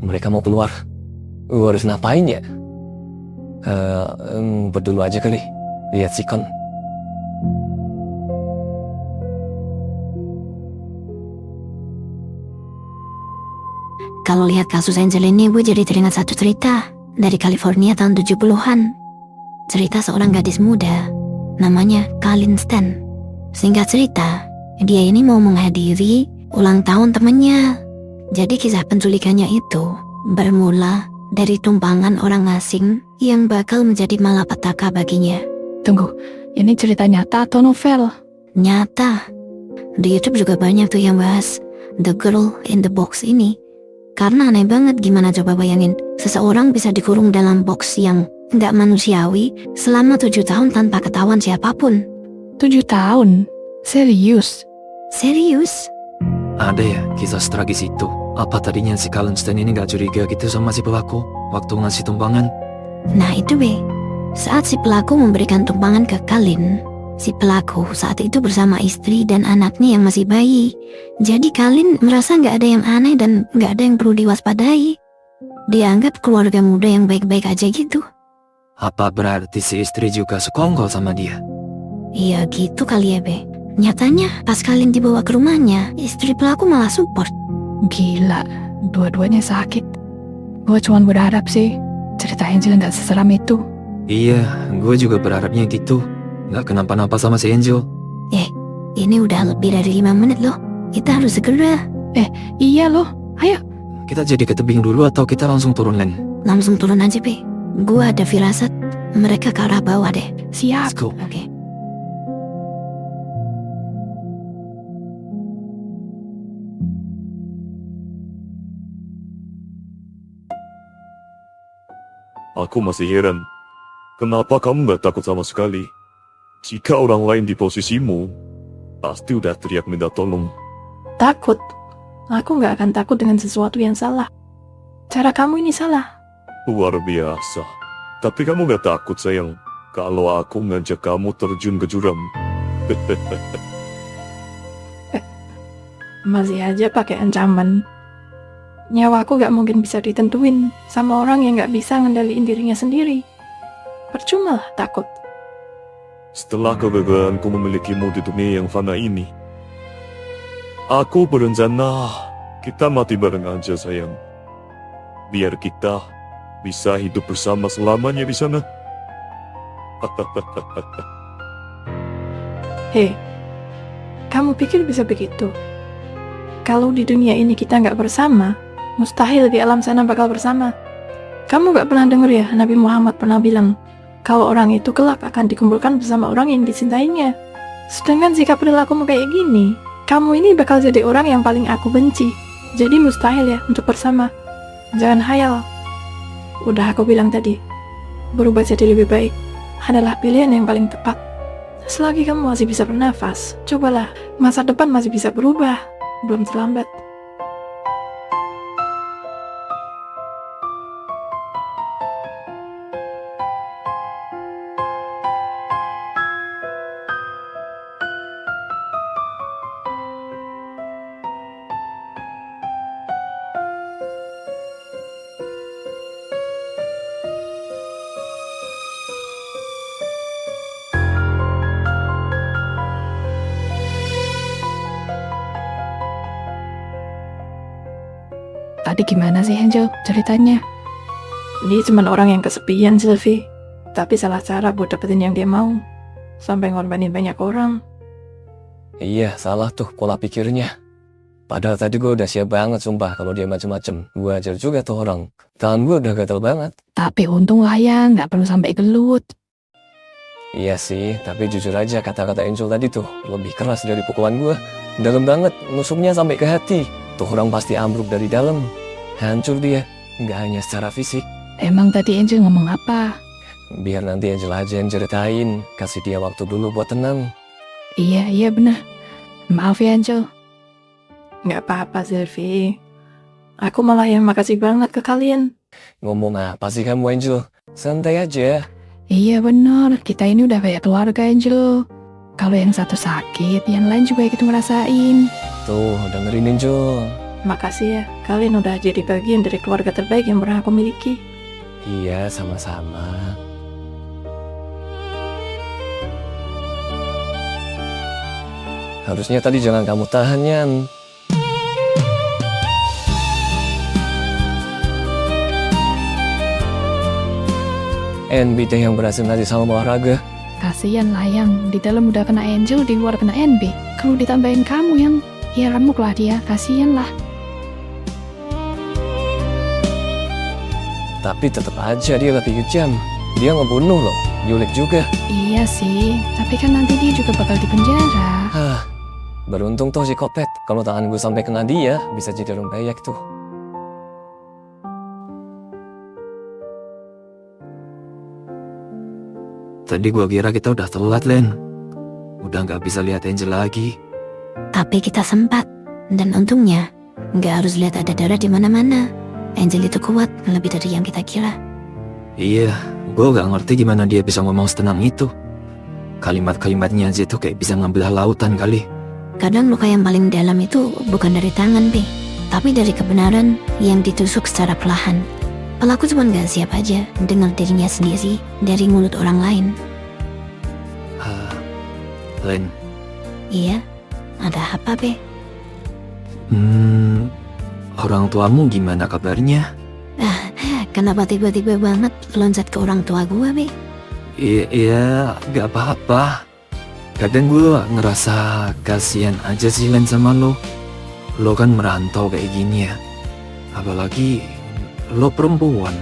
mereka mau keluar. Gue harus ngapain ya? Berdulu aja kali. Lihat sikon. Kalau lihat kasus Angel ini, gue jadi teringat satu cerita dari California tahun 70-an. Cerita seorang gadis muda, namanya Kalin Stan. Singkat cerita, dia ini mau menghadiri ulang tahun temannya. Jadi kisah penculikannya itu bermula dari tumpangan orang asing yang bakal menjadi malapetaka baginya. Tunggu, ini cerita nyata atau novel? Nyata. Di YouTube juga banyak tuh yang bahas The Girl in the Box ini. Karena aneh banget, gimana coba bayangin, seseorang bisa dikurung dalam box yang nggak manusiawi selama 7 tahun tanpa ketahuan siapapun. 7 tahun? Serius? Serius? Ada ya kisah tragis itu? Apa tadinya si Kalin Stan ini gak curiga gitu sama si pelaku waktu ngasih tumpangan? Nah itu be, saat si pelaku memberikan tumpangan ke Kalin, si pelaku saat itu bersama istri dan anaknya yang masih bayi. Jadi Kalin merasa gak ada yang aneh dan gak ada yang perlu diwaspadai. Dianggap keluarga muda yang baik-baik aja gitu. Apa berarti si istri juga sekongkol sama dia? Iya gitu kali ya be. Nyatanya pas Kalin dibawa ke rumahnya, istri pelaku malah support. Gila, dua-duanya sakit. Gue cuma berharap sih cerita Angel gak seseram itu. Iya, gue juga berharapnya gitu. Gak kenapa-napa sama si Angel. Ini udah lebih dari 5 menit loh. Kita harus segera. Iya loh, ayo. Kita jadi ke tebing dulu atau kita langsung turun, Len? Langsung turun aja be. Gua ada firasat mereka ke arah bawah deh. Siap. Let's go. Oke. Aku masih heran, kenapa kamu gak takut sama sekali? Jika orang lain di posisimu, pasti udah teriak minta tolong. Takut? Aku gak akan takut dengan sesuatu yang salah. Cara kamu ini salah. Luar biasa. Tapi kamu gak takut sayang, kalau aku ngajak kamu terjun ke jurang? Masih aja pakai ancaman. Nyawaku gak mungkin bisa ditentuin sama orang yang gak bisa ngendaliin dirinya sendiri. Percuma lah takut. Setelah kegagalanku memilikimu di dunia yang fana ini, aku berencana kita mati bareng aja sayang. Biar kita bisa hidup bersama selamanya di sana. Hei, kamu pikir bisa begitu? Kalau di dunia ini kita nggak bersama, mustahil di alam sana bakal bersama. Kamu nggak pernah denger ya Nabi Muhammad pernah bilang kalau orang itu kelak akan dikumpulkan bersama orang yang dicintainya. Sedangkan sikap perilakumu kayak gini, kamu ini bakal jadi orang yang paling aku benci. Jadi mustahil ya untuk bersama. Jangan hayal. Udah aku bilang tadi, berubah jadi lebih baik adalah pilihan yang paling tepat. Selagi kamu masih bisa bernafas, cobalah, masa depan masih bisa berubah. Belum terlambat. Tadi gimana sih Angel ceritanya? Dia cuma orang yang kesepian Sylvie, tapi salah cara buat dapetin yang dia mau, sampai ngorbanin banyak orang. Iya, salah tuh pola pikirnya. Padahal tadi gue udah siap banget sumpah kalau dia macem-macem. Gue ajar juga tuh orang. Tangan gue udah gatel banget. Tapi untung lah ya, nggak perlu sampai gelut. Iya sih, tapi jujur aja kata-kata Angel tadi tuh lebih keras dari pukulan gue. Dalam banget, nusuknya sampai ke hati. Tuh orang pasti ambruk dari dalam. Hancur dia, nggak hanya secara fisik. Emang tadi Angel ngomong apa? Biar nanti Angel aja yang ceritain. Kasih dia waktu dulu buat tenang. Iya benar. Maaf ya Angel. Nggak apa-apa Sylvie. Aku malah yang makasih banget ke kalian. Ngomong apa sih kamu Angel? Santai aja. Iya benar, kita ini udah kayak keluarga Angel. Kalau yang satu sakit, yang lain juga ikut ngerasain. Tuh, dengerin Angel. Makasih ya, kalian udah jadi bagian dari keluarga terbaik yang pernah aku miliki. Iya, sama-sama. Harusnya tadi jangan kamu tahan, Yan. NB yang berhasil nanti sama olahraga. Kasian lah yang di dalam udah kena Angel, di luar kena NB. Kalau ditambahin kamu yang, ya remuk lah dia, kasian lah. Tapi tetap aja dia lebih kejam. Dia ngebunuh loh, nyulik juga. Iya sih, tapi kan nanti dia juga bakal di penjara. Hah, beruntung tuh si Kopet. Kalau tangan gue sampai kena dia, bisa jadi orang banyak tuh. Tadi gua kira kita udah telat, Len. Udah nggak bisa lihat Angel lagi. Tapi kita sempat. Dan untungnya, nggak harus lihat ada darah di mana-mana. Angel itu kuat, lebih dari yang kita kira. Iya, gua nggak ngerti gimana dia bisa ngomong setenang itu. Kalimat-kalimatnya aja tuh kayak bisa ngambil lautan kali. Kadang luka yang paling dalam itu bukan dari tangan, Be. Tapi dari kebenaran yang ditusuk secara perlahan. Pelaku cuma gak siap aja dengar dirinya sendiri dari mulut orang lain. Len, Iya, ada apa, Be? orang tuamu gimana kabarnya? Kenapa tiba-tiba banget loncat ke orang tua gua, Be? Iya, gak apa-apa. Kadang gue ngerasa kasihan aja sih, Len, sama lo. Lo kan merantau kayak gini ya. Apalagi lo perempuan.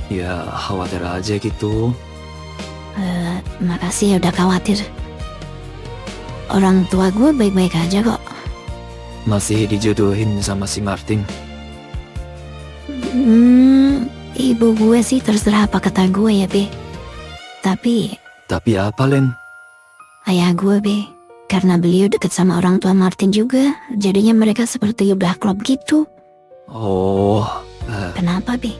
Ya khawatir aja gitu. Makasih ya udah khawatir. Orang tua gue baik-baik aja kok. Masih dijodohin sama si Martin. Ibu gue sih terserah apa kata gue ya, Be. Tapi Tapi apa, Len? ayah gue, Be. Karena beliau deket sama orang tua Martin juga, jadinya mereka seperti udah klop gitu. Oh, Kenapa, Be?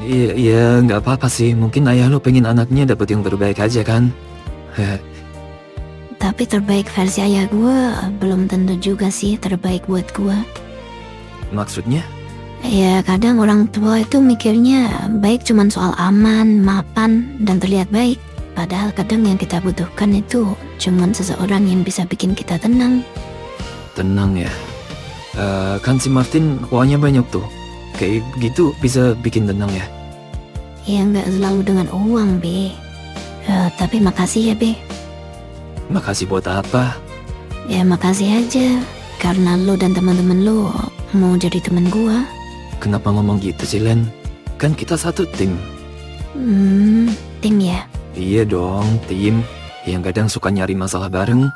iya nggak apa-apa sih. Mungkin ayah lo pengen anaknya dapet yang terbaik aja kan? Tapi terbaik versi ayah gue belum tentu juga sih terbaik buat gue. Maksudnya? Ya kadang orang tua itu mikirnya baik cuman soal aman, mapan, dan terlihat baik. Padahal kadang yang kita butuhkan itu cuman seseorang yang bisa bikin kita tenang. Tenang ya. Kan si Martin uangnya banyak tuh. Kayak gitu bisa bikin tenang ya. Ya nggak selalu dengan uang, Be. Tapi makasih ya, Be. Makasih buat apa? Ya makasih aja. Karena lo dan teman-teman lo mau jadi temen gua. Kenapa ngomong gitu sih, Len? Kan kita satu tim. Tim ya. Iya dong, tim yang kadang suka nyari masalah bareng.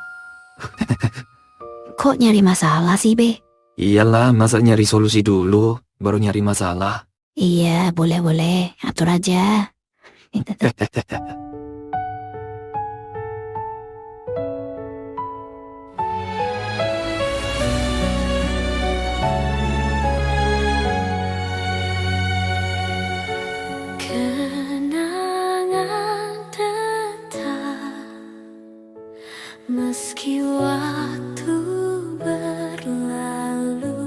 Kok nyari masalah sih, Be? Iyalah, masa nyari solusi dulu, baru nyari masalah. Iya, boleh-boleh. Atur aja. Kenangan tetap meski waktu berlalu,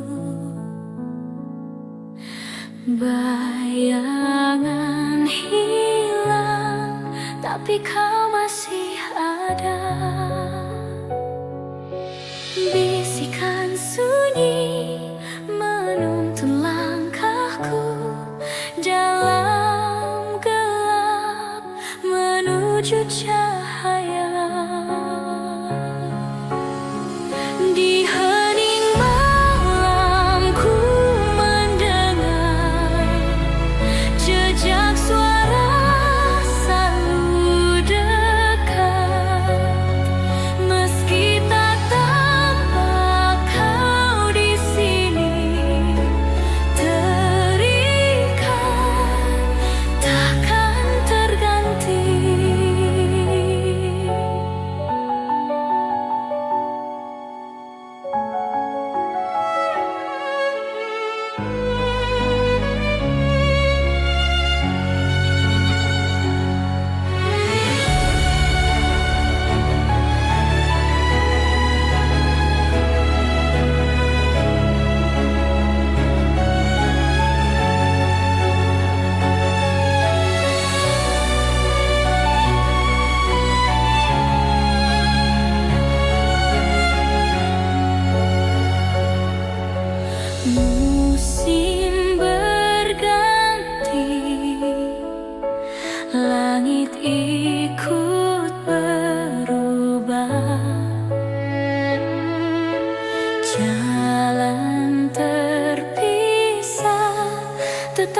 bayangan hilang tak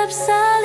tetap sama.